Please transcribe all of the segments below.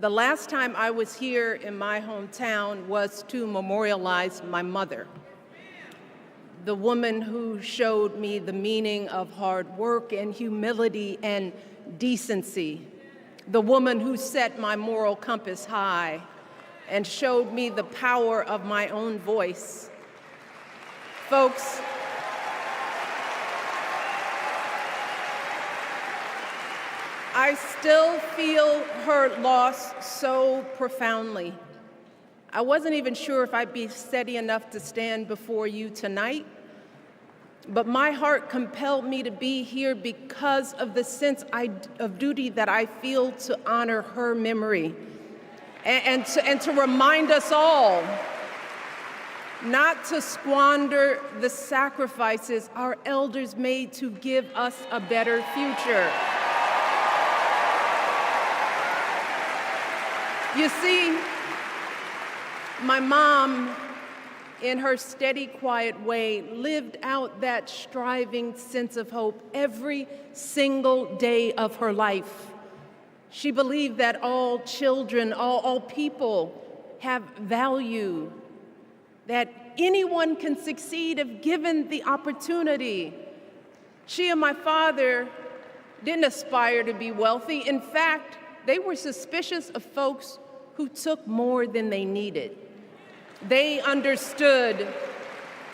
The last time I was here in my hometown was to memorialize my mother, the woman who showed me the meaning of hard work and humility and decency, the woman who set my moral compass high and showed me the power of my own voice. Folks, I still feel her loss so profoundly. I wasn't even sure if I'd be steady enough to stand before you tonight, but my heart compelled me to be here because of the sense of duty that I feel to honor her memory and to remind us all not to squander the sacrifices our elders made to give us a better future. You see, my mom, in her steady, quiet way, lived out that striving sense of hope every single day of her life. She believed that all children, all people have value, that anyone can succeed if given the opportunity. She and my father didn't aspire to be wealthy. In fact, they were suspicious of folks who took more than they needed. They understood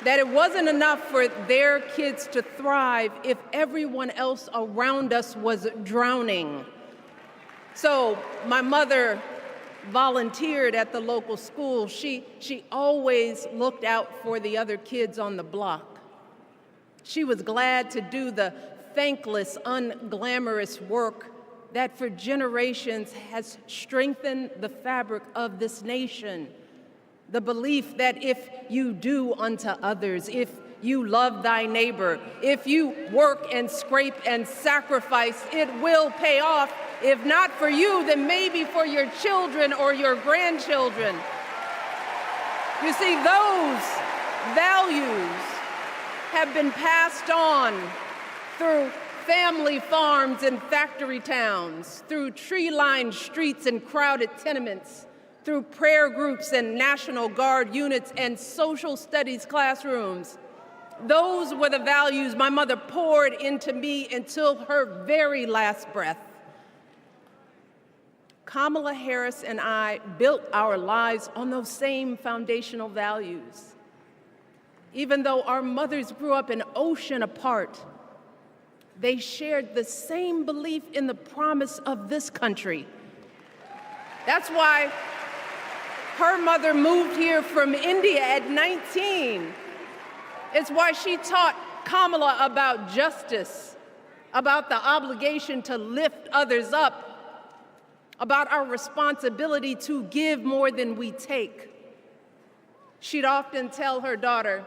that it wasn't enough for their kids to thrive if everyone else around us was drowning. So my mother volunteered at the local school. She always looked out for the other kids on the block. She was glad to do the thankless, unglamorous work that for generations has strengthened the fabric of this nation. The belief that if you do unto others, if you love thy neighbor, if you work and scrape and sacrifice, it will pay off. If not for you, then maybe for your children or your grandchildren. You see, those values have been passed on through family farms and factory towns, through tree-lined streets and crowded tenements, through prayer groups and National Guard units and social studies classrooms. Those were the values my mother poured into me until her very last breath. Kamala Harris and I built our lives on those same foundational values. Even though our mothers grew up an ocean apart, they shared the same belief in the promise of this country. That's why her mother moved here from India at 19. It's why she taught Kamala about justice, about the obligation to lift others up, about our responsibility to give more than we take. She'd often tell her daughter,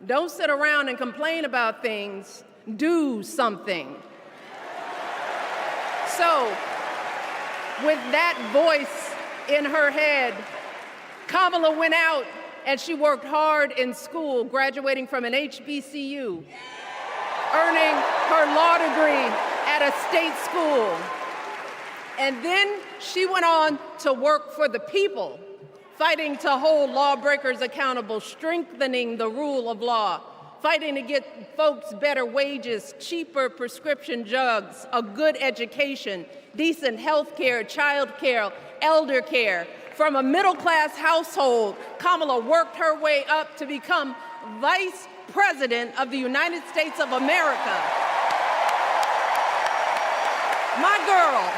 "Don't sit around and complain about things. Do something." So, with that voice in her head, Kamala went out and she worked hard in school, graduating from an HBCU, earning her law degree at a state school. And then she went on to work for the people, fighting to hold lawbreakers accountable, strengthening the rule of law, fighting to get folks better wages, cheaper prescription drugs, a good education, decent health care, child care, elder care. From a middle-class household, Kamala worked her way up to become Vice President of the United States of America. My girl,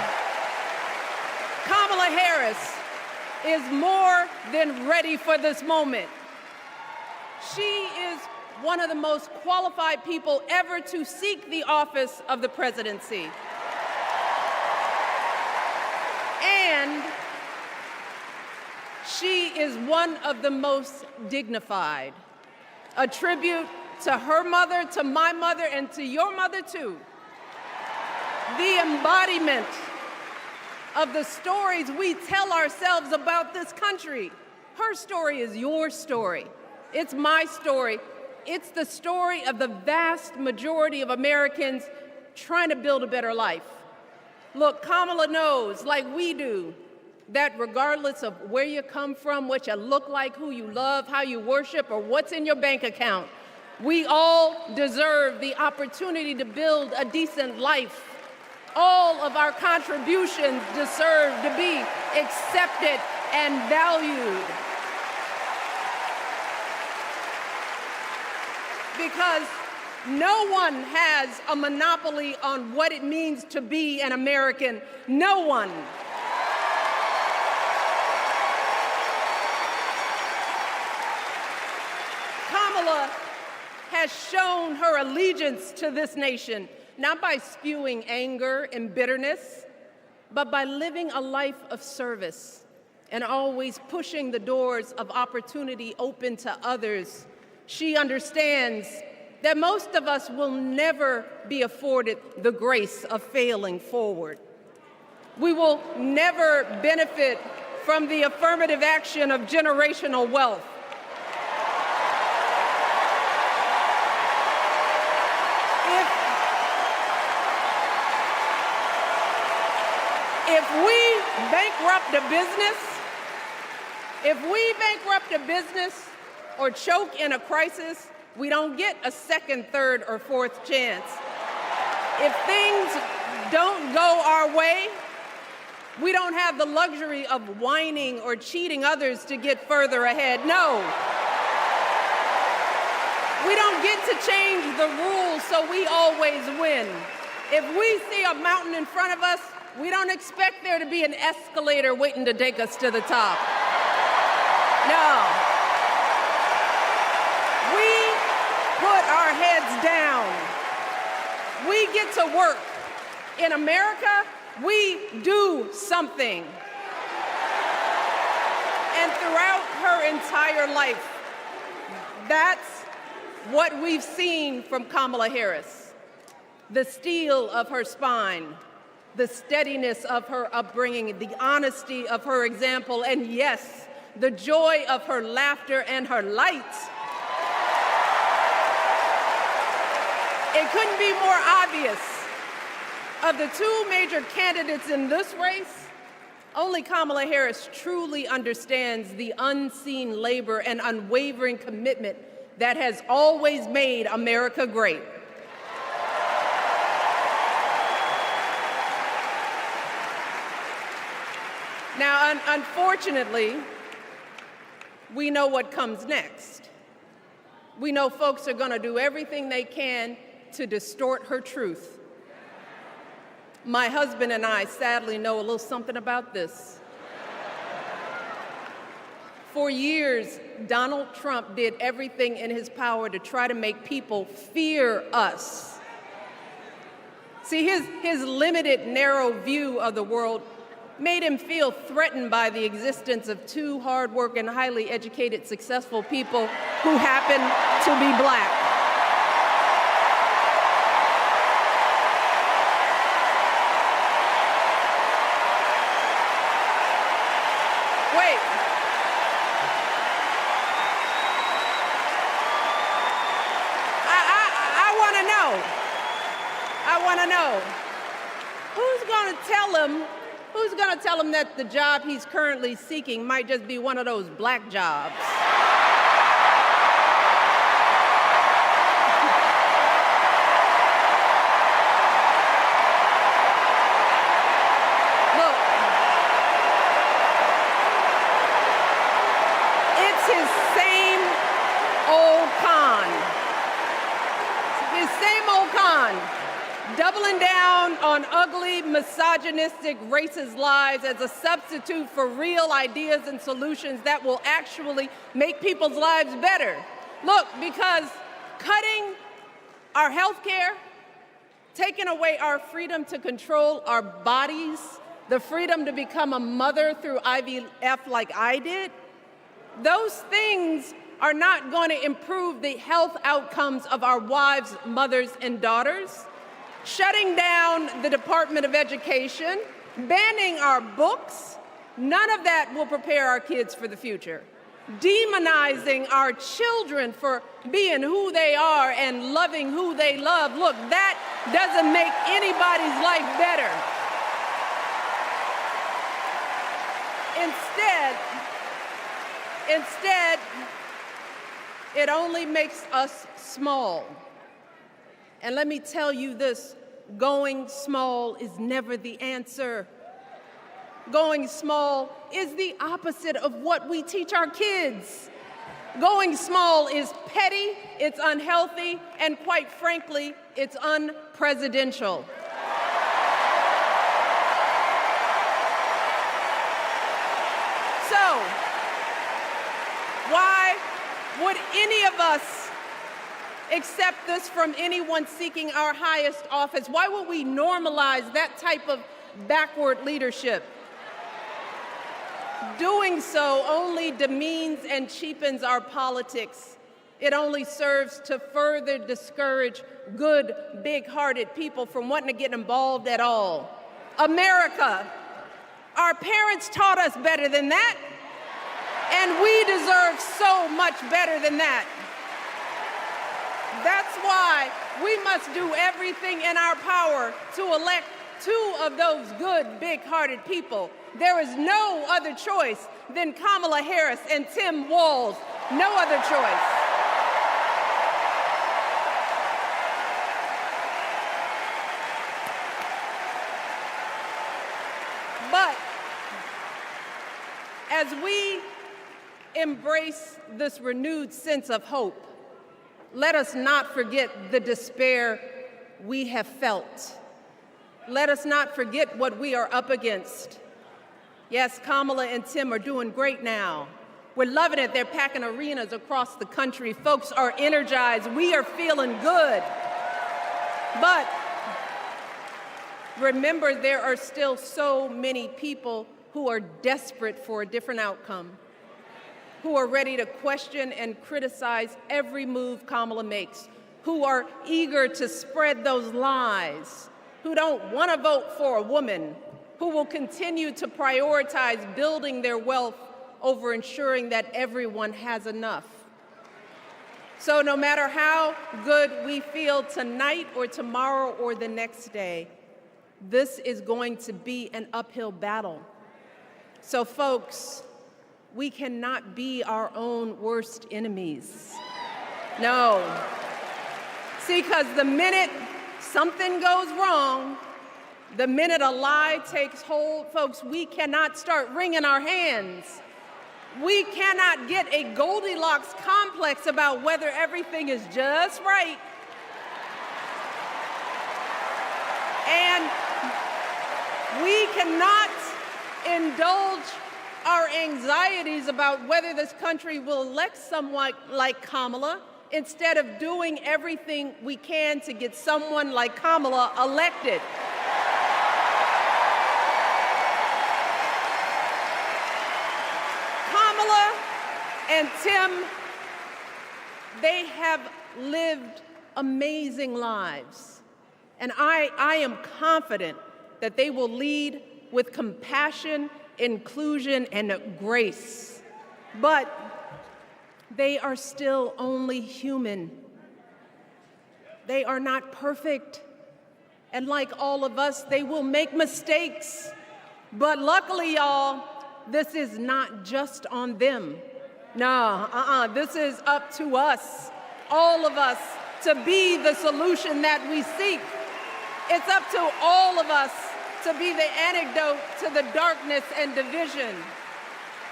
Kamala Harris, is more than ready for this moment. She is one of the most qualified people ever to seek the office of the presidency. And she is one of the most dignified. A tribute to her mother, to my mother, and to your mother too. The embodiment of the stories we tell ourselves about this country. Her story is your story. It's my story. It's the story of the vast majority of Americans trying to build a better life. Look, Kamala knows, like we do, that regardless of where you come from, what you look like, who you love, how you worship, or what's in your bank account, we all deserve the opportunity to build a decent life. All of our contributions deserve to be accepted and valued. Because no one has a monopoly on what it means to be an American. No one. Kamala has shown her allegiance to this nation, not by spewing anger and bitterness, but by living a life of service and always pushing the doors of opportunity open to others. She understands that most of us will never be afforded the grace of failing forward. We will never benefit from the affirmative action of generational wealth. If we bankrupt a business or choke in a crisis, we don't get a second, third, or fourth chance. If things don't go our way, we don't have the luxury of whining or cheating others to get further ahead. No. We don't get to change the rules so we always win. If we see a mountain in front of us, we don't expect there to be an escalator waiting to take us to the top. No. We put our heads down. We get to work. In America, we do something. And throughout her entire life, that's what we've seen from Kamala Harris. The steel of her spine, the steadiness of her upbringing, the honesty of her example, and yes, the joy of her laughter and her light. It couldn't be more obvious. Of the two major candidates in this race, only Kamala Harris truly understands the unseen labor and unwavering commitment that has always made America great. Now, unfortunately, we know what comes next. We know folks are going to do everything they can to distort her truth. My husband and I sadly know a little something about this. For years, Donald Trump did everything in his power to try to make people fear us. See, his limited, narrow view of the world made him feel threatened by the existence of two hard-working, highly educated, successful people who happen to be Black. Wait. I want to know, who's going to tell him that the job he's currently seeking might just be one of those Black jobs? Look, it's his same old con. His same old con. Doubling down on ugly, misogynistic, racist lies as a substitute for real ideas and solutions that will actually make people's lives better. Look, because cutting our health care, taking away our freedom to control our bodies, the freedom to become a mother through IVF like I did, those things are not going to improve the health outcomes of our wives, mothers, and daughters. Shutting down the Department of Education, banning our books, none of that will prepare our kids for the future. Demonizing our children for being who they are and loving who they love, look, that doesn't make anybody's life better. Instead, it only makes us small. And let me tell you this, going small is never the answer. Going small is the opposite of what we teach our kids. Going small is petty, it's unhealthy, and quite frankly, it's unpresidential. So, why would any of us accept this from anyone seeking our highest office? Why would we normalize that type of backward leadership? Doing so only demeans and cheapens our politics. It only serves to further discourage good, big-hearted people from wanting to get involved at all. America, our parents taught us better than that, and we deserve so much better than that. That's why we must do everything in our power to elect 2 of those good, big-hearted people. There is no other choice than Kamala Harris and Tim Walz. No other choice. But as we embrace this renewed sense of hope, let us not forget the despair we have felt. Let us not forget what we are up against. Yes, Kamala and Tim are doing great now. We're loving it. They're packing arenas across the country. Folks are energized. We are feeling good. But remember, there are still so many people who are desperate for a different outcome, who are ready to question and criticize every move Kamala makes, who are eager to spread those lies, who don't want to vote for a woman, who will continue to prioritize building their wealth over ensuring that everyone has enough. So no matter how good we feel tonight or tomorrow or the next day, this is going to be an uphill battle. So folks, we cannot be our own worst enemies. No. See, because the minute something goes wrong, the minute a lie takes hold, folks, we cannot start wringing our hands. We cannot get a Goldilocks complex about whether everything is just right. And we cannot indulge our anxieties about whether this country will elect someone like Kamala instead of doing everything we can to get someone like Kamala elected. Kamala and Tim, they have lived amazing lives. And I am confident that they will lead with compassion, inclusion, and grace. But they are still only human. They are not perfect. And like all of us, they will make mistakes. But luckily, y'all, this is not just on them. No, this is up to us, all of us, to be the solution that we seek. It's up to all of us to be the antidote to the darkness and division.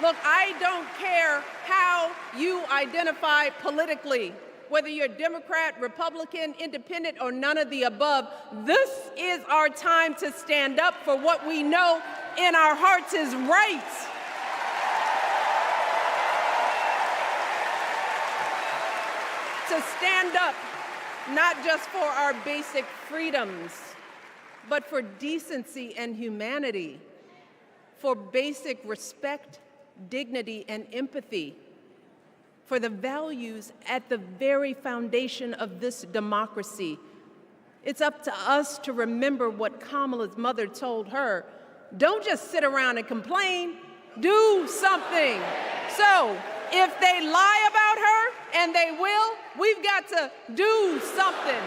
Look, I don't care how you identify politically, whether you're Democrat, Republican, Independent, or none of the above. This is our time to stand up for what we know in our hearts is right. To stand up, not just for our basic freedoms, but for decency and humanity, for basic respect, dignity, and empathy, for the values at the very foundation of this democracy. It's up to us to remember what Kamala's mother told her. Don't just sit around and complain, do something. So, if they lie about her, and they will, we've got to do something.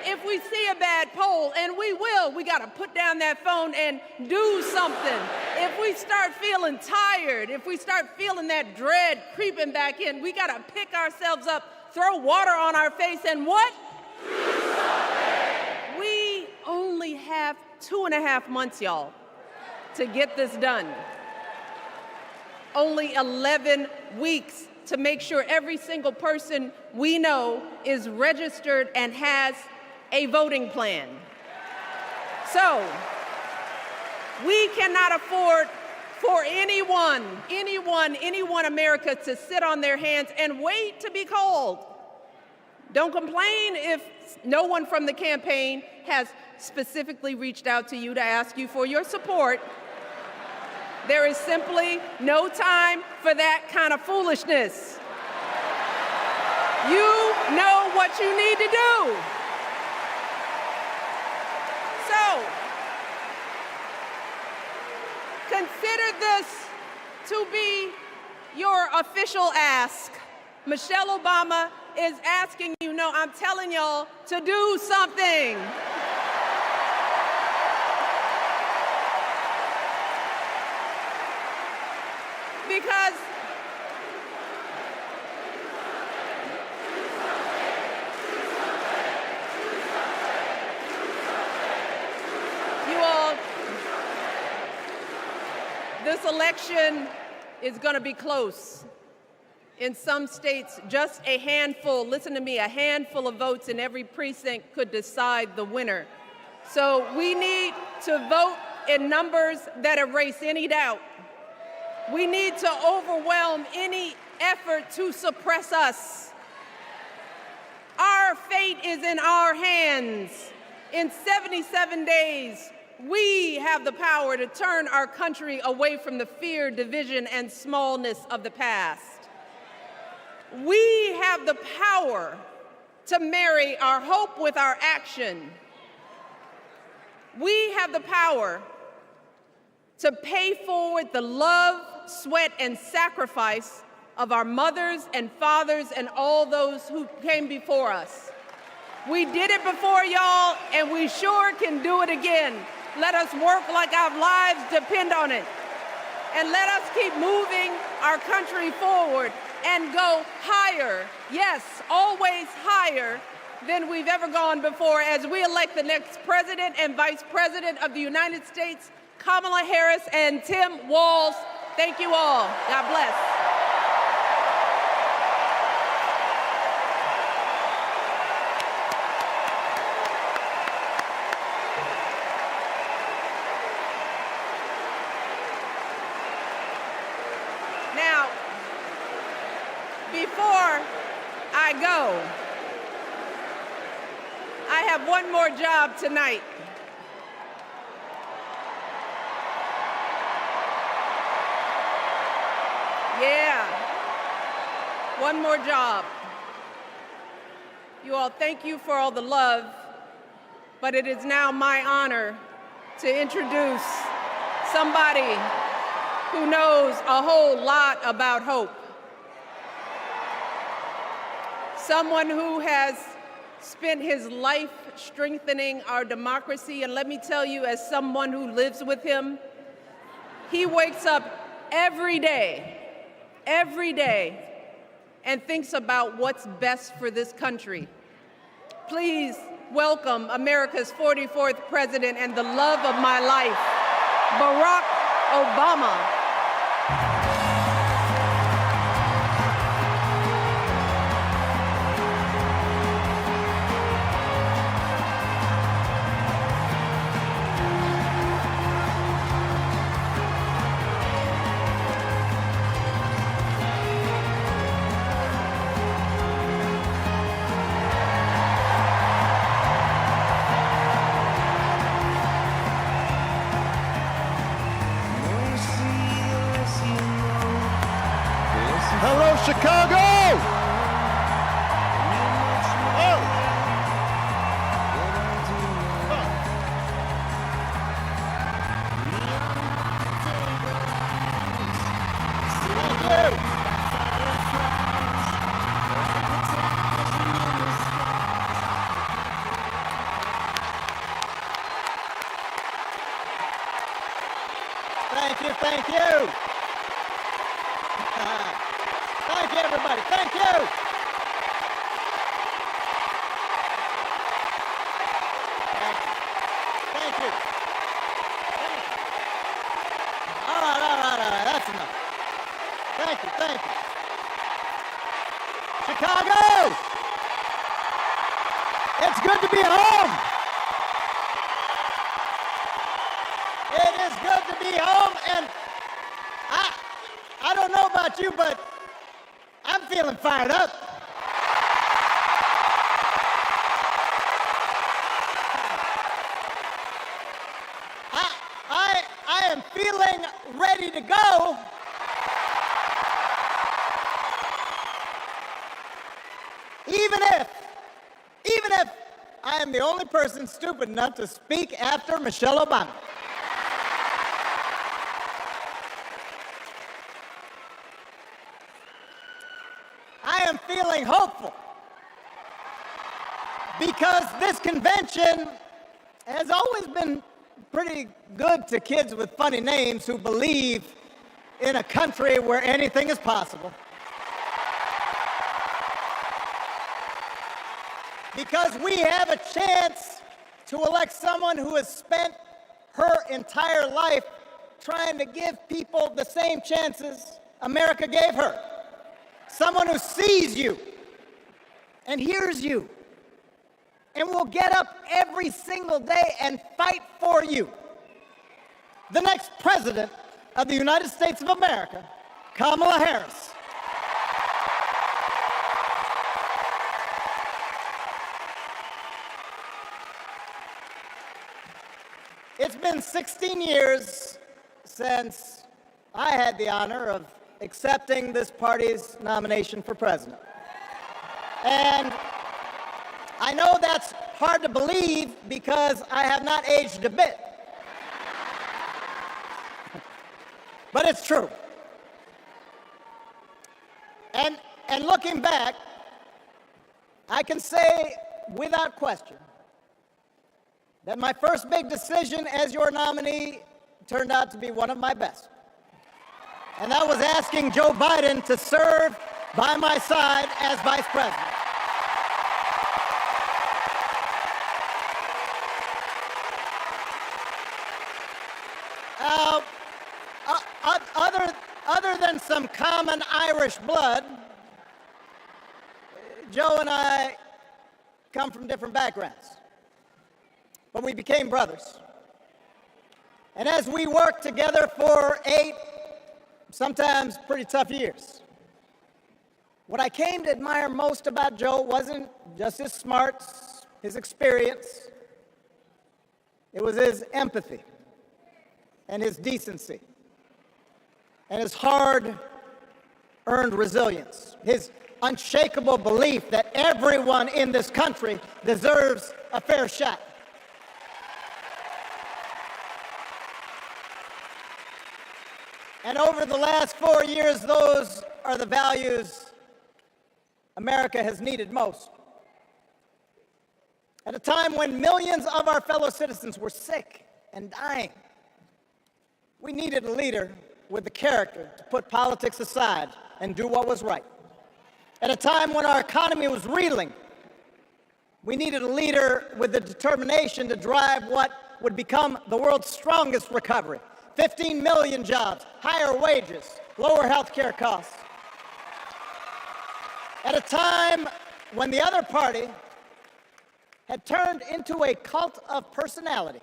If we see a bad poll, and we will, we got to put down that phone and do something. If if we start feeling tired, if we start feeling that dread creeping back in, we gotta pick ourselves up, throw water on our face, and what? We only have 2.5 months, y'all, to get this done. Only 11 weeks to make sure every single person we know is registered and has a voting plan. So, we cannot afford for anyone America to sit on their hands and wait to be called. Don't complain if no one from the campaign has specifically reached out to you to ask you for your support. There is simply no time for that kind of foolishness. You know what you need to do. So, consider this to be your official ask. Michelle Obama is asking you, no, I'm telling y'all to do something. Because you all, this election is going to be close. In some states, just a handful, listen to me, a handful of votes in every precinct could decide the winner. So we need to vote in numbers that erase any doubt. We need to overwhelm any effort to suppress us. Our fate is in our hands. In 77 days, we have the power to turn our country away from the fear, division, and smallness of the past. We have the power to marry our hope with our action. We have the power to pay forward the love, sweat, and sacrifice of our mothers and fathers and all those who came before us. We did it before, y'all, and we sure can do it again. Let us work like our lives depend on it. And let us keep moving our country forward and go higher, yes, always higher than we've ever gone before as we elect the next President and Vice President of the United States, Kamala Harris and Tim Walz. Thank you all. God bless. Now, before I go, I have one more job tonight. Yeah, one more job. You all, thank you for all the love, but it is now my honor to introduce somebody who knows a whole lot about hope. Someone who has spent his life strengthening our democracy, and let me tell you, as someone who lives with him, he wakes up every day, and thinks about what's best for this country. Please welcome America's 44th President and the love of my life, Barack Obama. Hello, Chicago! Thank you, thank you. Thank you, everybody. Thank you. Thank you. All right. That's enough. Thank you. Chicago! It's good to be home. It is good to be home, and I don't know about you, but I'm feeling fired up. I am feeling ready to go. Even if I am the only person stupid enough to speak after Michelle Obama. I am feeling hopeful because this convention has always been pretty good to kids with funny names who believe in a country where anything is possible. Because we have a chance to elect someone who has spent her entire life trying to give people the same chances America gave her. Someone who sees you and hears you and will get up every single day and fight for you. The next president of the United States of America, Kamala Harris. It's been 16 years since I had the honor of accepting this party's nomination for president. And I know that's hard to believe because I have not aged a bit. But it's true. And looking back, I can say without question that my first big decision as your nominee turned out to be one of my best. And that was asking Joe Biden to serve by my side as vice president. Other than some common Irish blood, Joe and I come from different backgrounds, but we became brothers. And as we worked together for 8, sometimes pretty tough years, what I came to admire most about Joe wasn't just his smarts, his experience. It was his empathy and his decency and his hard-earned resilience, his unshakable belief that everyone in this country deserves a fair shot. And over the last 4 years, those are the values America has needed most. At a time when millions of our fellow citizens were sick and dying, we needed a leader with the character to put politics aside and do what was right. At a time when our economy was reeling, we needed a leader with the determination to drive what would become the world's strongest recovery. 15 million jobs, higher wages, lower health care costs. At a time when the other party had turned into a cult of personality,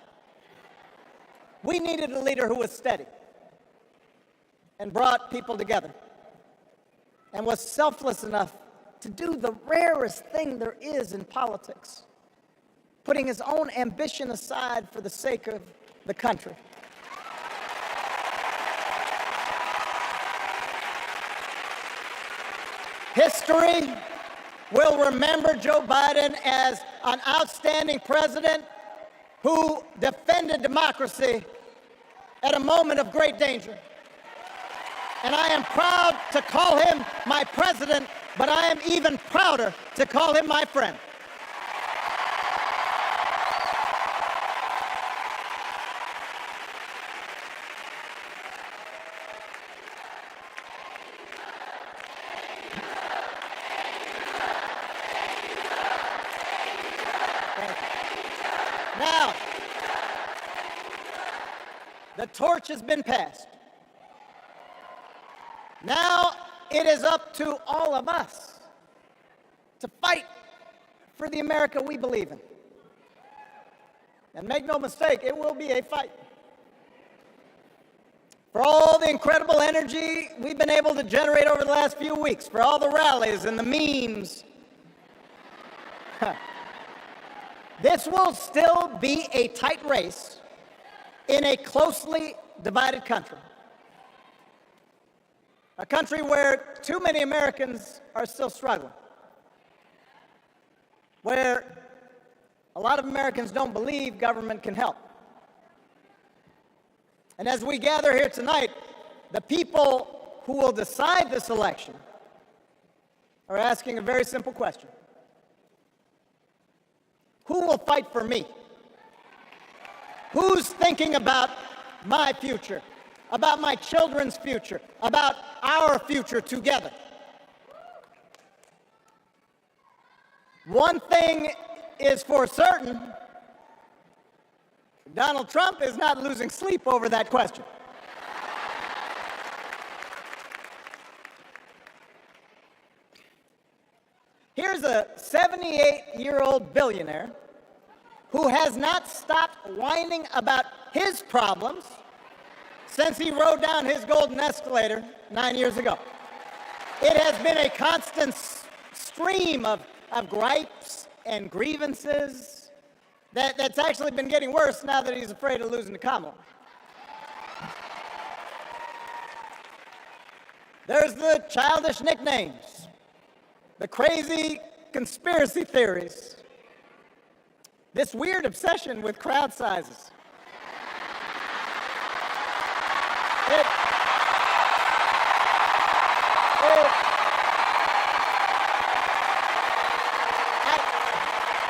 we needed a leader who was steady and brought people together and was selfless enough to do the rarest thing there is in politics, putting his own ambition aside for the sake of the country. History will remember Joe Biden as an outstanding president who defended democracy at a moment of great danger. And I am proud to call him my president, but I am even prouder to call him my friend. Now, the torch has been passed. Now it is up to all of us to fight for the America we believe in. And make no mistake, it will be a fight. For all the incredible energy we've been able to generate over the last few weeks, for all the rallies and the memes, this will still be a tight race in a closely divided country. A country where too many Americans are still struggling. Where a lot of Americans don't believe government can help. And as we gather here tonight, the people who will decide this election are asking a very simple question. Who will fight for me? Who's thinking about my future, about my children's future, about our future together? One thing is for certain, Donald Trump is not losing sleep over that question. Here's a 78-year-old billionaire who has not stopped whining about his problems since he rode down his golden escalator 9 years ago. It has been a constant stream of gripes and grievances that's actually been getting worse now that he's afraid of losing to Kamala. There's the childish nicknames, the crazy conspiracy theories, this weird obsession with crowd sizes.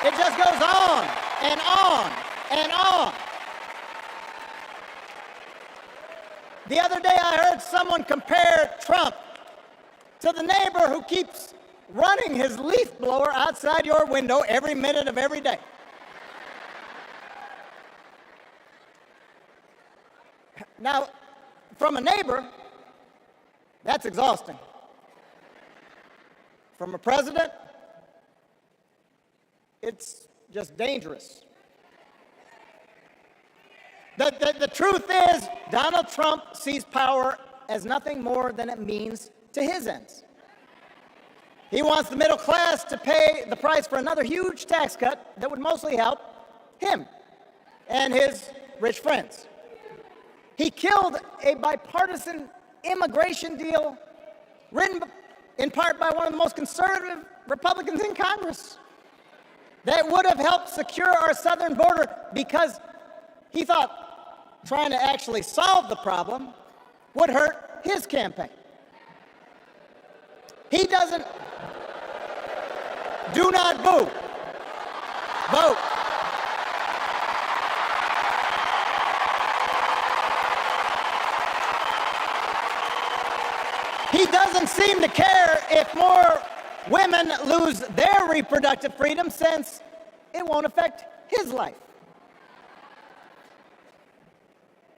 It just goes on and on and on. The other day I heard someone compare Trump to the neighbor who keeps running his leaf blower outside your window every minute of every day. Now, from a neighbor, that's exhausting. From a president, it's just dangerous. The truth is, Donald Trump sees power as nothing more than it means to his ends. He wants the middle class to pay the price for another huge tax cut that would mostly help him and his rich friends. He killed a bipartisan immigration deal written in part by one of the most conservative Republicans in Congress that would have helped secure our southern border because he thought trying to actually solve the problem would hurt his campaign. He doesn't. Do not boo. Vote. He doesn't seem to care if more women lose their reproductive freedom since it won't affect his life.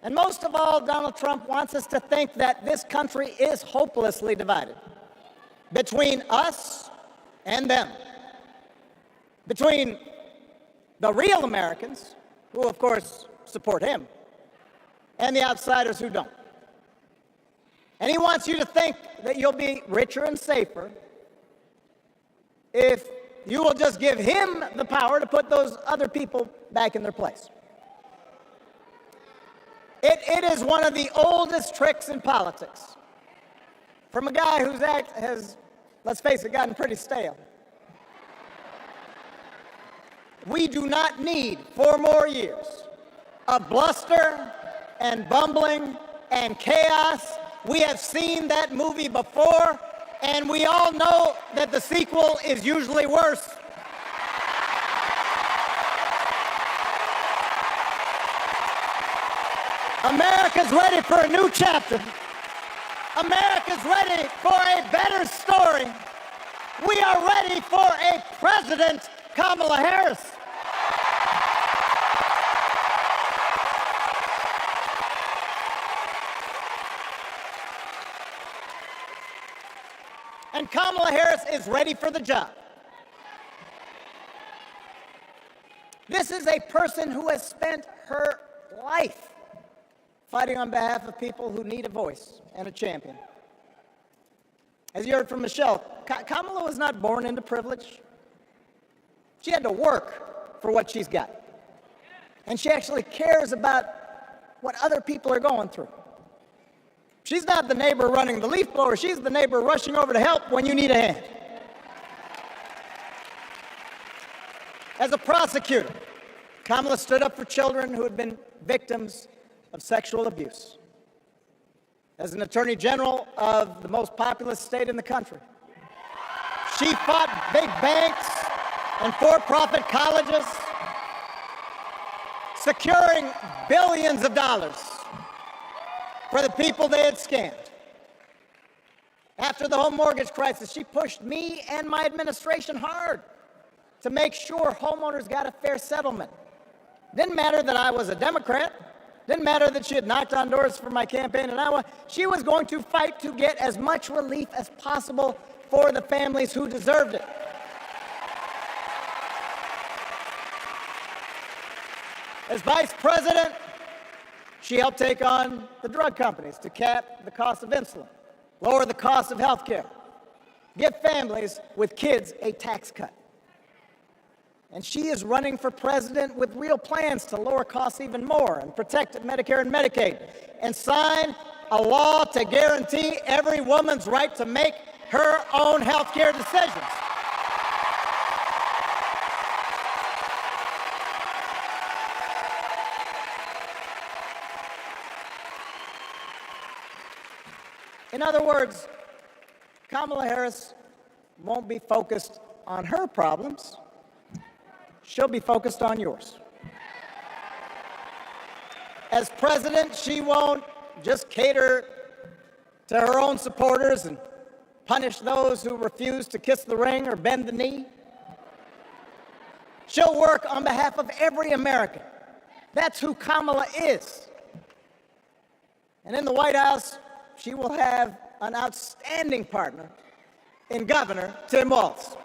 And most of all, Donald Trump wants us to think that this country is hopelessly divided between us and them, between the real Americans, who of course support him, and the outsiders who don't. And he wants you to think that you'll be richer and safer if you will just give him the power to put those other people back in their place. It is one of the oldest tricks in politics from a guy whose act has, let's face it, gotten pretty stale. We do not need 4 more years of bluster and bumbling and chaos. We have seen that movie before, and we all know that the sequel is usually worse. America's ready for a new chapter. America's ready for a better story. We are ready for a President Kamala Harris. And Kamala Harris is ready for the job. This is a person who has spent her life fighting on behalf of people who need a voice and a champion. As you heard from Michelle, Kamala was not born into privilege. She had to work for what she's got. And she actually cares about what other people are going through. She's not the neighbor running the leaf blower. She's the neighbor rushing over to help when you need a hand. As a prosecutor, Kamala stood up for children who had been victims of sexual abuse. As an attorney general of the most populous state in the country, she fought big banks and for-profit colleges, securing billions of dollars for the people they had scammed. After the home mortgage crisis, she pushed me and my administration hard to make sure homeowners got a fair settlement. Didn't matter that I was a Democrat. Didn't matter that she had knocked on doors for my campaign in Iowa. She was going to fight to get as much relief as possible for the families who deserved it. As vice president, she helped take on the drug companies to cap the cost of insulin, lower the cost of health care, give families with kids a tax cut. And she is running for president with real plans to lower costs even more and protect Medicare and Medicaid and sign a law to guarantee every woman's right to make her own health care decisions. In other words, Kamala Harris won't be focused on her problems. She'll be focused on yours. As president, she won't just cater to her own supporters and punish those who refuse to kiss the ring or bend the knee. She'll work on behalf of every American. That's who Kamala is. And in the White House, she will have an outstanding partner in Governor Tim Walz.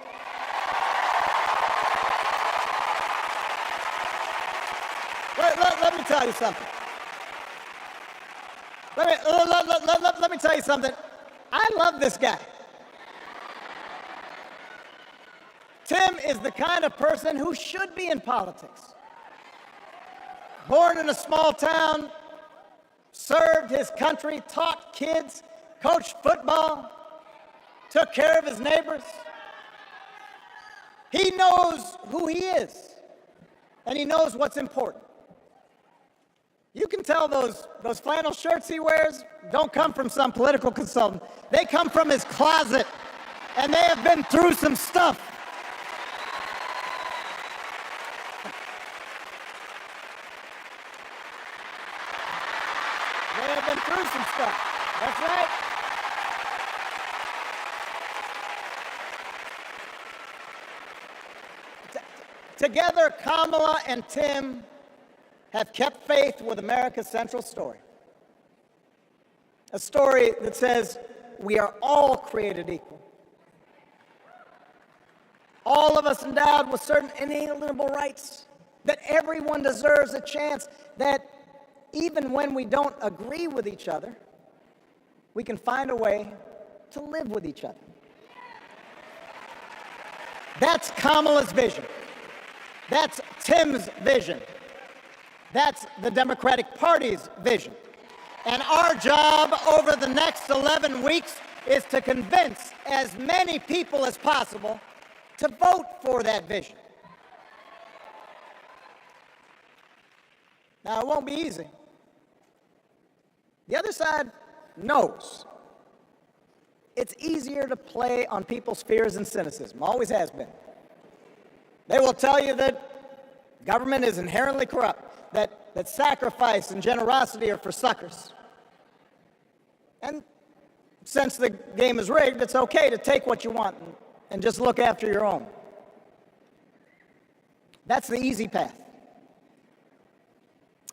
Let me tell you something. Let me tell you something. I love this guy. Tim is the kind of person who should be in politics. Born in a small town, served his country, taught kids, coached football, took care of his neighbors. He knows who he is, and he knows what's important. You can tell those flannel shirts he wears don't come from some political consultant. They come from his closet, and they have been through some stuff. They have been through some stuff. That's right. Together, Kamala and Tim have kept faith with America's central story. A story that says we are all created equal. All of us endowed with certain inalienable rights, that everyone deserves a chance, that even when we don't agree with each other, we can find a way to live with each other. That's Kamala's vision. That's Tim's vision. That's the Democratic Party's vision. And our job over the next 11 weeks is to convince as many people as possible to vote for that vision. Now, it won't be easy. The other side knows it's easier to play on people's fears and cynicism, always has been. They will tell you that government is inherently corrupt, that sacrifice and generosity are for suckers. And since the game is rigged, it's okay to take what you want and just look after your own. That's the easy path.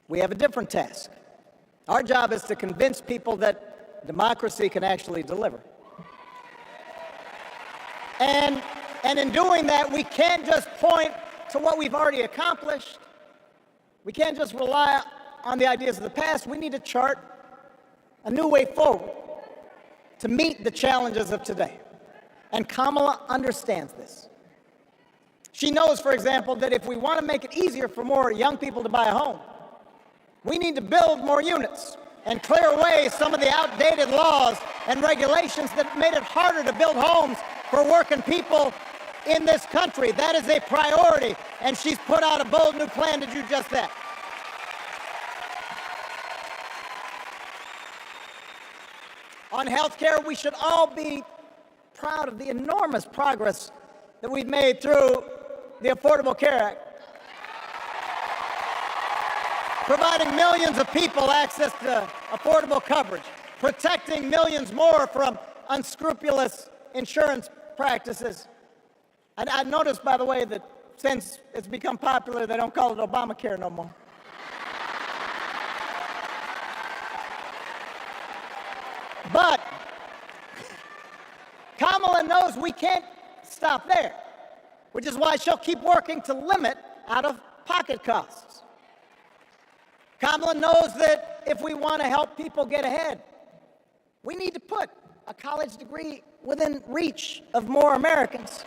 We have a different task. Our job is to convince people that democracy can actually deliver. And in doing that, we can't just point to what we've already accomplished. We can't just rely on the ideas of the past. We need to chart a new way forward to meet the challenges of today. And Kamala understands this. She knows, for example, that if we want to make it easier for more young people to buy a home, we need to build more units and clear away some of the outdated laws and regulations that made it harder to build homes for working people in this country. That is a priority, and she's put out a bold new plan to do just that. On health care, we should all be proud of the enormous progress that we've made through the Affordable Care Act, providing millions of people access to affordable coverage, protecting millions more from unscrupulous insurance practices. And I noticed, by the way, that since it's become popular, they don't call it Obamacare no more. But Kamala knows we can't stop there, which is why she'll keep working to limit out-of-pocket costs. Kamala knows that if we want to help people get ahead, we need to put a college degree within reach of more Americans.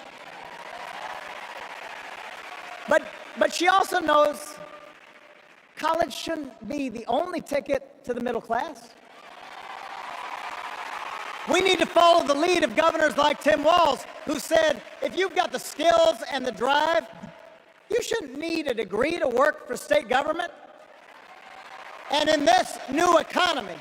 But she also knows college shouldn't be the only ticket to the middle class. We need to follow the lead of governors like Tim Walz, who said, if you've got the skills and the drive, you shouldn't need a degree to work for state government. And in this new economy,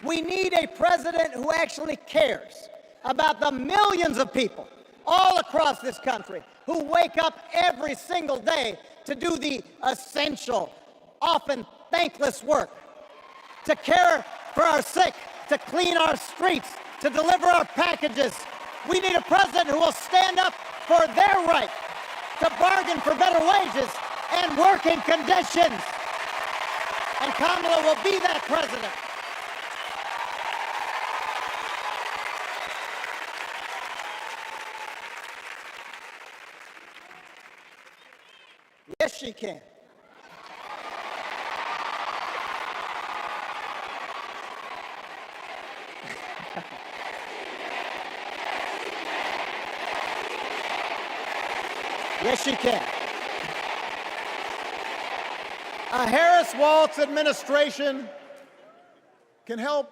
we need a president who actually cares about the millions of people all across this country who wake up every single day to do the essential, often thankless work, to care for our sick, to clean our streets, to deliver our packages. We need a president who will stand up for their right to bargain for better wages and working conditions. And Kamala will be that president. Yes, she can. Yes, she can. A Harris-Walz administration can help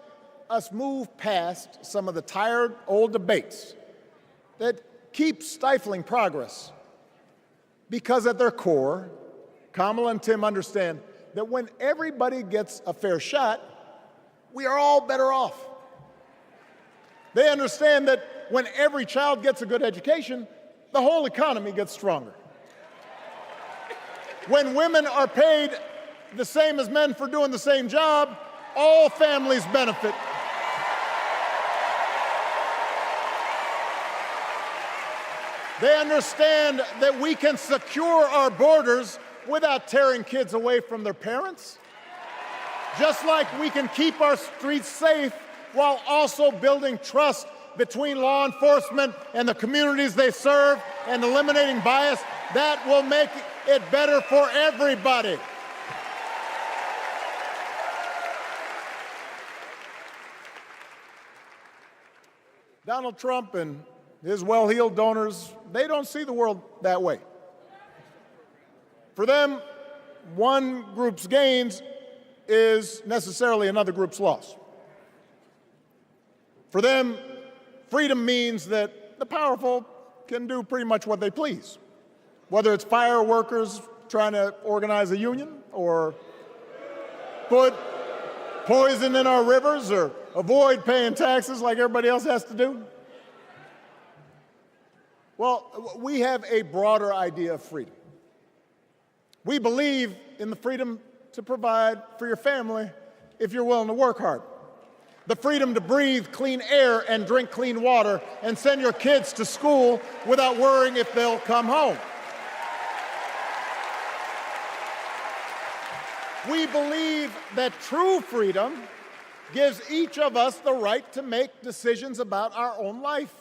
us move past some of the tired old debates that keep stifling progress. Because at their core, Kamala and Tim understand that when everybody gets a fair shot, we are all better off. They understand that when every child gets a good education, the whole economy gets stronger. When women are paid the same as men for doing the same job, all families benefit. They understand that we can secure our borders without tearing kids away from their parents, just like we can keep our streets safe while also building trust between law enforcement and the communities they serve and eliminating bias. That will make it better for everybody. Donald Trump and his well-heeled donors, they don't see the world that way. For them, one group's gains is necessarily another group's loss. For them, freedom means that the powerful can do pretty much what they please, whether it's fire workers trying to organize a union or put poison in our rivers or avoid paying taxes like everybody else has to do. Well, we have a broader idea of freedom. We believe in the freedom to provide for your family if you're willing to work hard. The freedom to breathe clean air and drink clean water and send your kids to school without worrying if they'll come home. We believe that true freedom gives each of us the right to make decisions about our own life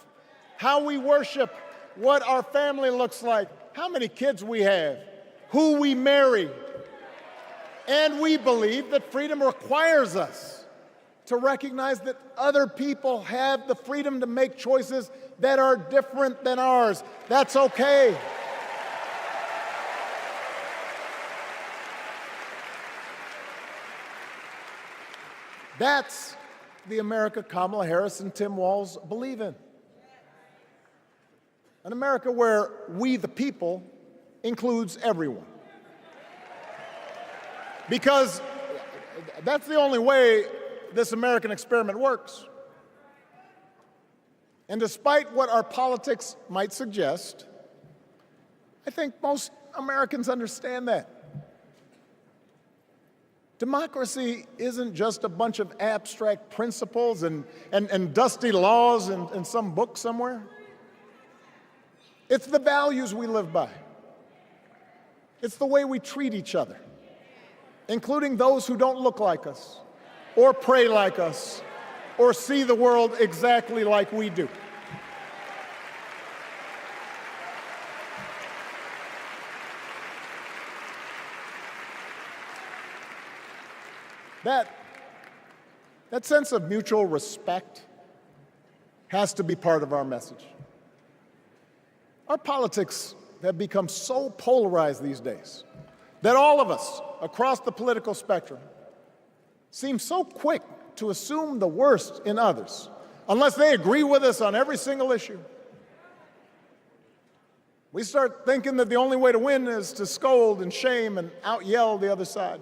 how we worship, what our family looks like, how many kids we have, who we marry. And we believe that freedom requires us to recognize that other people have the freedom to make choices that are different than ours. That's okay. That's the America Kamala Harris and Tim Walz believe in. An America where we, the people, includes everyone. Because that's the only way this American experiment works. And despite what our politics might suggest, I think most Americans understand that. Democracy isn't just a bunch of abstract principles and dusty laws in some book somewhere. It's the values we live by. It's the way we treat each other, including those who don't look like us, or pray like us, or see the world exactly like we do. That sense of mutual respect has to be part of our message. Our politics have become so polarized these days that all of us across the political spectrum seem so quick to assume the worst in others, unless they agree with us on every single issue. We start thinking that the only way to win is to scold and shame and out-yell the other side.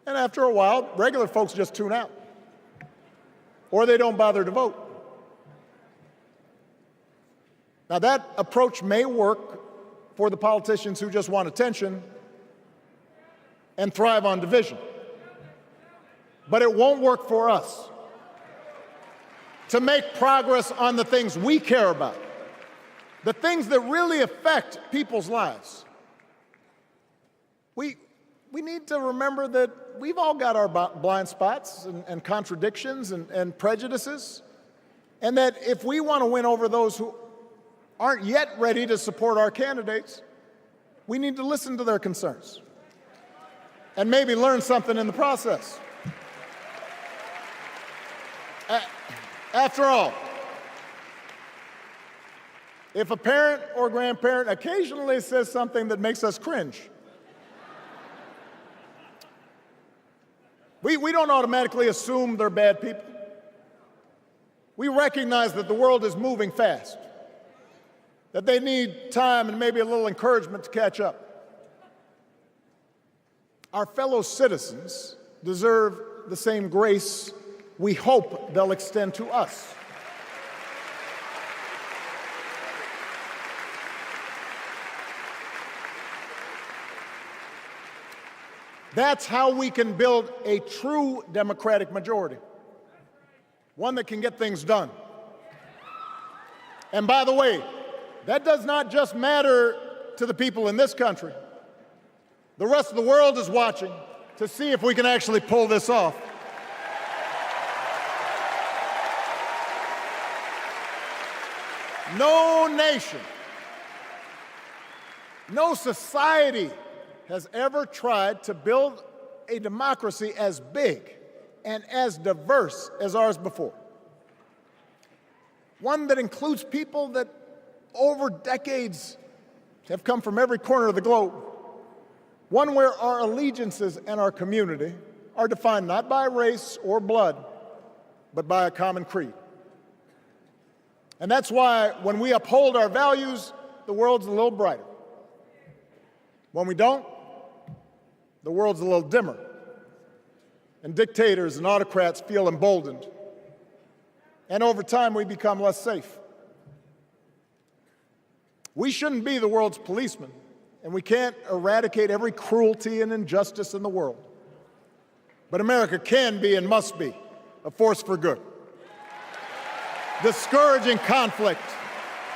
And after a while, regular folks just tune out, or they don't bother to vote. Now, that approach may work for the politicians who just want attention and thrive on division, but it won't work for us to make progress on the things we care about, the things that really affect people's lives. We need to remember that we've all got our blind spots and contradictions and prejudices, and that if we want to win over those who aren't yet ready to support our candidates, we need to listen to their concerns and maybe learn something in the process. After all, if a parent or grandparent occasionally says something that makes us cringe, we don't automatically assume they're bad people. We recognize that the world is moving fast, that they need time and maybe a little encouragement to catch up. Our fellow citizens deserve the same grace we hope they'll extend to us. That's how we can build a true democratic majority, one that can get things done. And by the way, that does not just matter to the people in this country. The rest of the world is watching to see if we can actually pull this off. No nation, no society has ever tried to build a democracy as big and as diverse as ours before. One that includes people that over decades have come from every corner of the globe. One where our allegiances and our community are defined not by race or blood, but by a common creed. And that's why when we uphold our values, the world's a little brighter. When we don't, the world's a little dimmer, and dictators and autocrats feel emboldened. And over time, we become less safe. We shouldn't be the world's policemen, and we can't eradicate every cruelty and injustice in the world. But America can be and must be a force for good, discouraging conflict,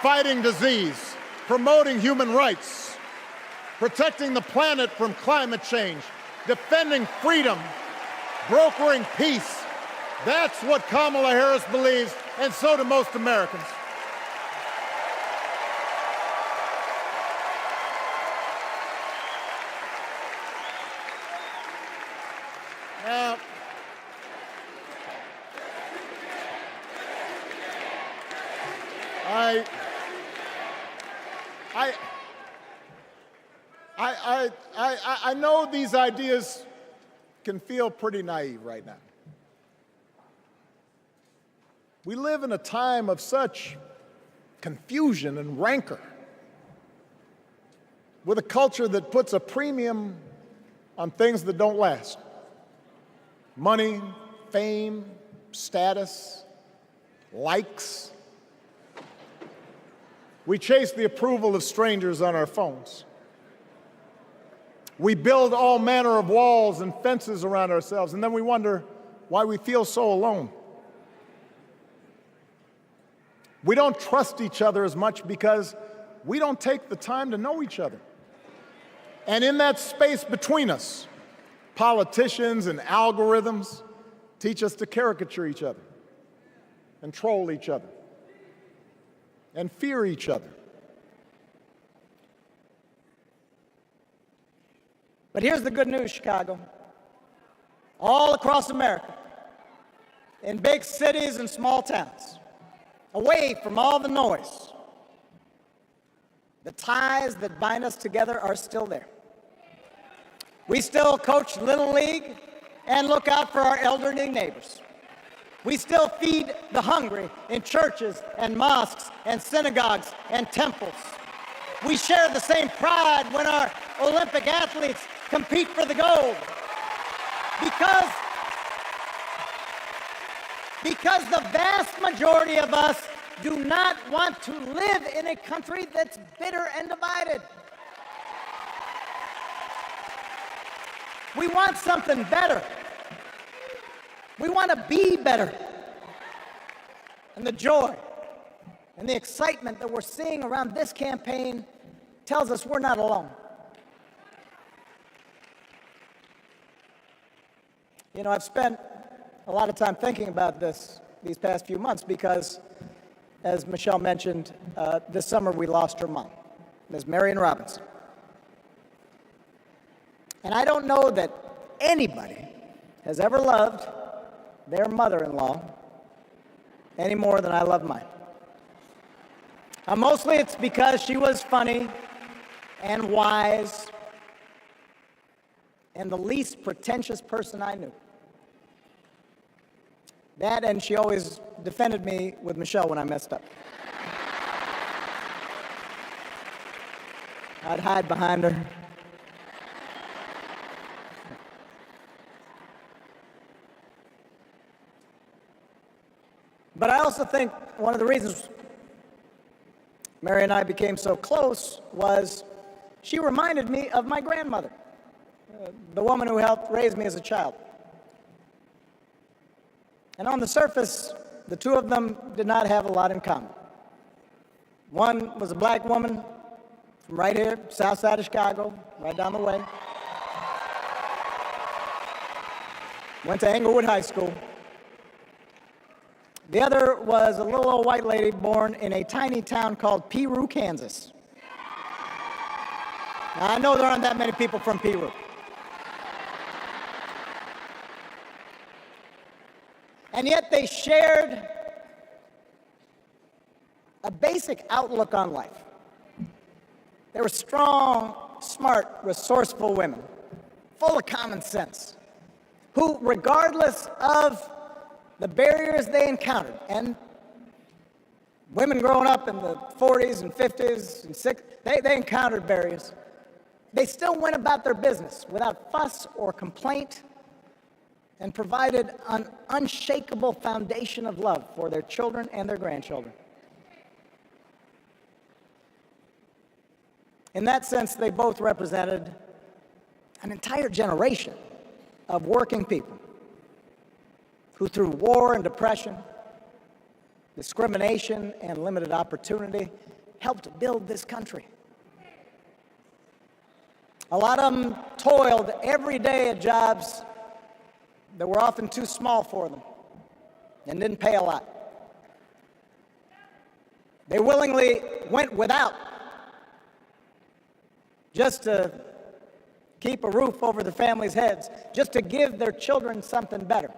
fighting disease, promoting human rights, protecting the planet from climate change, defending freedom, brokering peace. That's what Kamala Harris believes, and so do most Americans. I, I, I know these ideas can feel pretty naive right now. We live in a time of such confusion and rancor, with a culture that puts a premium on things that don't last. Money, fame, status, likes. We chase the approval of strangers on our phones. We build all manner of walls and fences around ourselves, and then we wonder why we feel so alone. We don't trust each other as much because we don't take the time to know each other. And in that space between us, politicians and algorithms teach us to caricature each other and troll each other and fear each other. But here's the good news, Chicago. All across America, in big cities and small towns, away from all the noise, the ties that bind us together are still there. We still coach Little League and look out for our elderly neighbors. We still feed the hungry in churches and mosques and synagogues and temples. We share the same pride when our Olympic athletes compete for the gold. Because the vast majority of us do not want to live in a country that's bitter and divided. We want something better. We want to be better. And the joy and the excitement that we're seeing around this campaign tells us we're not alone. You know, I've spent a lot of time thinking about these past few months because, as Michelle mentioned, this summer we lost her mom, Ms. Marion Robinson. And I don't know that anybody has ever loved their mother-in-law any more than I love mine. Mostly it's because she was funny and wise and the least pretentious person I knew. That, and she always defended me with Michelle when I messed up. I'd hide behind her. But I also think one of the reasons Mary and I became so close was she reminded me of my grandmother, the woman who helped raise me as a child. And on the surface, the two of them did not have a lot in common. One was a black woman from right here, south side of Chicago, right down the way. Went to Englewood High School. The other was a little old white lady born in a tiny town called Peru, Kansas. Now, I know there aren't that many people from Peru. And yet they shared a basic outlook on life. They were strong, smart, resourceful women, full of common sense, who, regardless of the barriers they encountered, and women growing up in the 40s and 50s and 60s, they encountered barriers. They still went about their business without fuss or complaint and provided an unshakable foundation of love for their children and their grandchildren. In that sense, they both represented an entire generation of working people who, through war and depression, discrimination and limited opportunity, helped build this country. A lot of them toiled every day at jobs that were often too small for them and didn't pay a lot. They willingly went without just to keep a roof over their families' heads, just to give their children something better.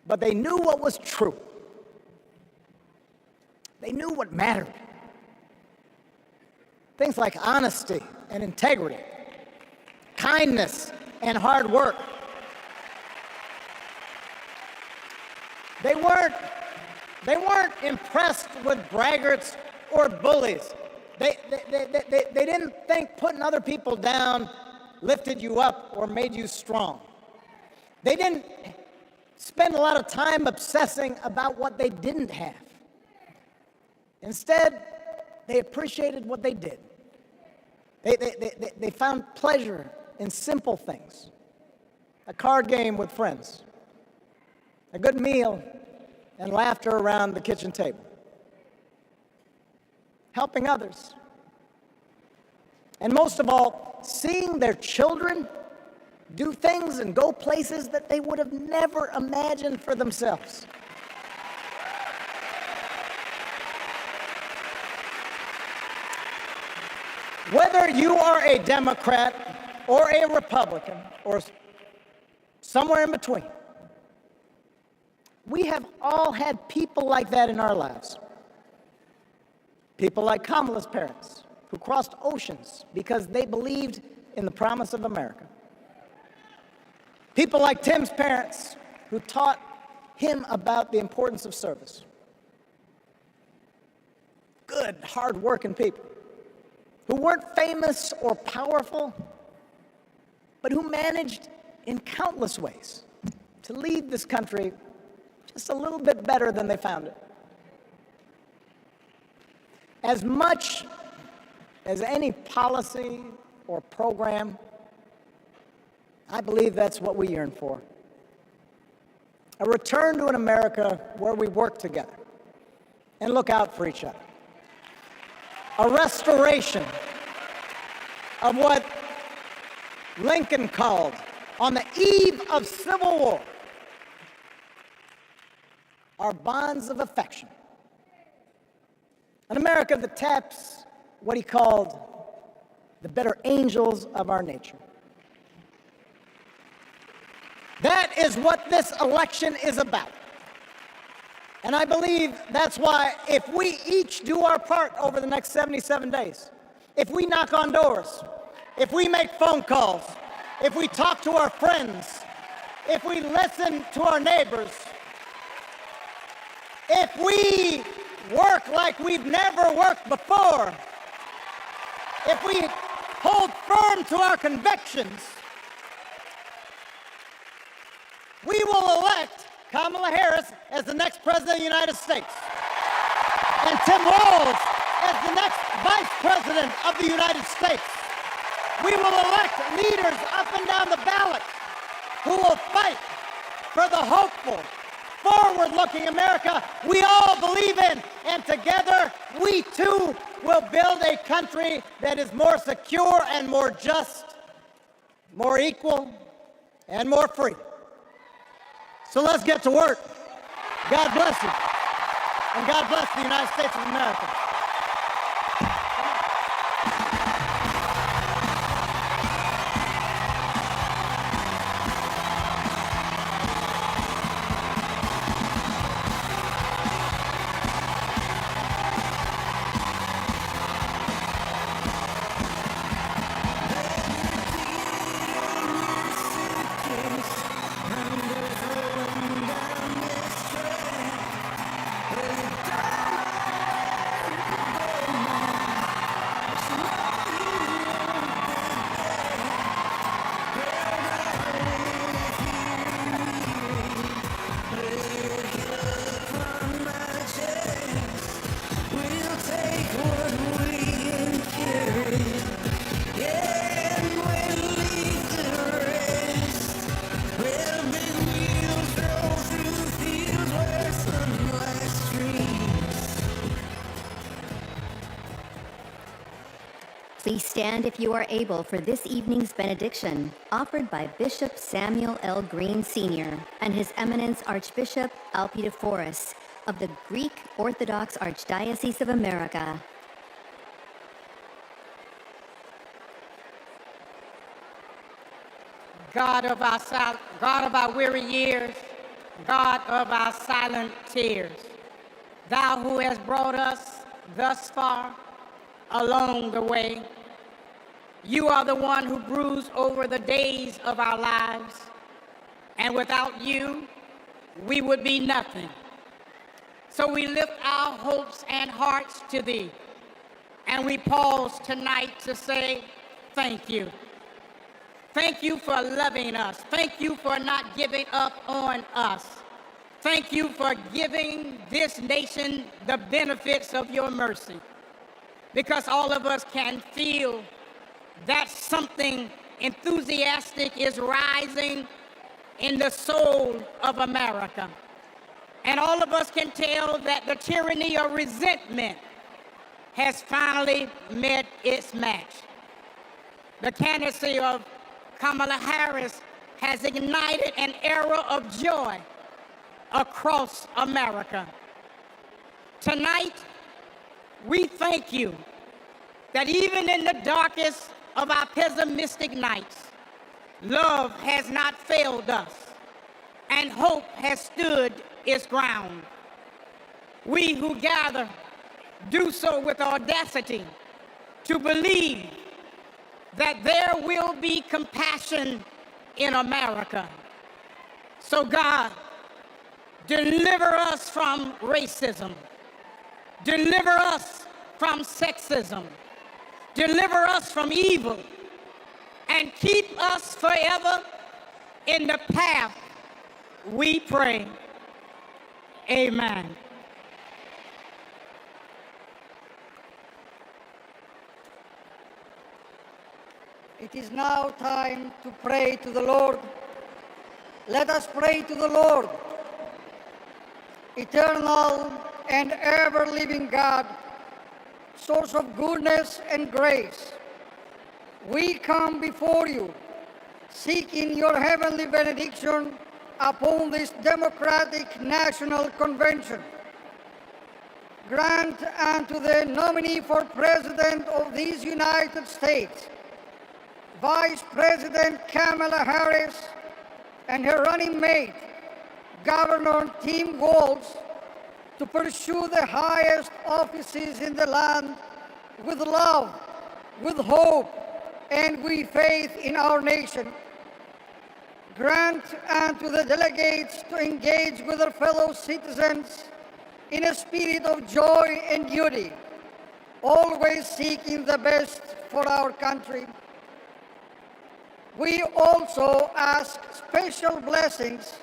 But they knew what was true. They knew what mattered. Things like honesty and integrity, kindness and hard work. They weren't impressed with braggarts or bullies. They didn't think putting other people down lifted you up or made you strong. They didn't spend a lot of time obsessing about what they didn't have. Instead, they appreciated what they did. They found pleasure in simple things. A card game with friends, a good meal, and laughter around the kitchen table. Helping others. And most of all, seeing their children do things and go places that they would have never imagined for themselves. Whether you are a Democrat or a Republican or somewhere in between, we have all had people like that in our lives. People like Kamala's parents, who crossed oceans because they believed in the promise of America. People like Tim's parents, who taught him about the importance of service. Good, hard-working people who weren't famous or powerful, but who managed in countless ways to lead this country just a little bit better than they found it. As much as any policy or program, I believe that's what we yearn for. A return to an America where we work together and look out for each other. A restoration of what Lincoln called, on the eve of Civil War, our bonds of affection. An America that taps what he called the better angels of our nature. That is what this election is about. And I believe that's why, if we each do our part over the next 77 days, if we knock on doors, if we make phone calls, if we talk to our friends, if we listen to our neighbors, if we work like we've never worked before, if we hold firm to our convictions, we will elect Kamala Harris as the next President of the United States, and Tim Walz as the next Vice President of the United States. We will elect leaders up and down the ballot who will fight for the hopeful, forward-looking America we all believe in, and together we too will build a country that is more secure and more just, more equal, and more free. So let's get to work. God bless you. And God bless the United States of America. Please stand if you are able for this evening's benediction, offered by Bishop Samuel L. Green Sr. and His Eminence Archbishop Alpidophoros of the Greek Orthodox Archdiocese of America. God of our weary years, God of our silent tears, Thou who has brought us thus far along the way. You are the one who broods over the days of our lives, and without you, we would be nothing. So we lift our hopes and hearts to thee, and we pause tonight to say thank you. Thank you for loving us. Thank you for not giving up on us. Thank you for giving this nation the benefits of your mercy, because all of us can feel that something enthusiastic is rising in the soul of America. And all of us can tell that the tyranny of resentment has finally met its match. The candidacy of Kamala Harris has ignited an era of joy across America. Tonight, we thank you that even in the darkest of our pessimistic nights, love has not failed us, and hope has stood its ground. We who gather do so with audacity to believe that there will be compassion in America. So God, deliver us from racism. Deliver us from sexism. Deliver us from evil, and keep us forever in the path we pray. Amen. It is now time to pray to the Lord. Let us pray to the Lord. Eternal and ever-living God, source of goodness and grace, we come before you, seeking your heavenly benediction upon this democratic national convention. Grant unto the nominee for President of these United States, Vice President Kamala Harris, and her running mate, Governor Tim Walz, to pursue the highest offices in the land with love, with hope, and with faith in our nation. Grant unto the delegates to engage with their fellow citizens in a spirit of joy and duty, always seeking the best for our country. We also ask special blessings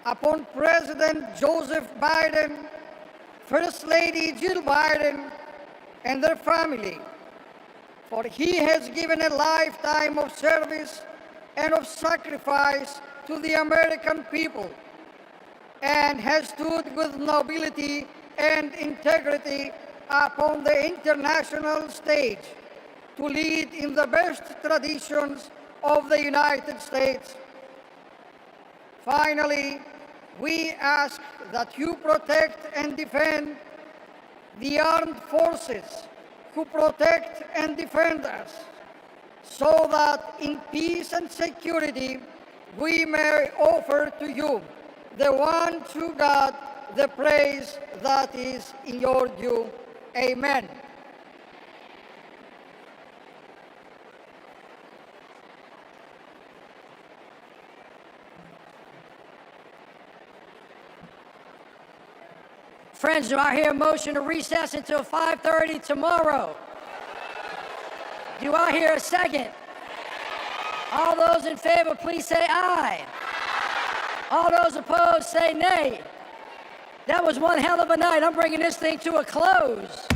upon President Joseph Biden, First Lady Jill Biden, and their family, for he has given a lifetime of service and of sacrifice to the American people, and has stood with nobility and integrity upon the international stage to lead in the best traditions of the United States. Finally, we ask that you protect and defend the armed forces who protect and defend us, so that in peace and security we may offer to you, the one true God, the praise that is in your due. Amen. Friends, do I hear a motion to recess until 5:30 tomorrow? Do I hear a second? All those in favor, please say aye. All those opposed, say nay. That was one hell of a night. I'm bringing this thing to a close.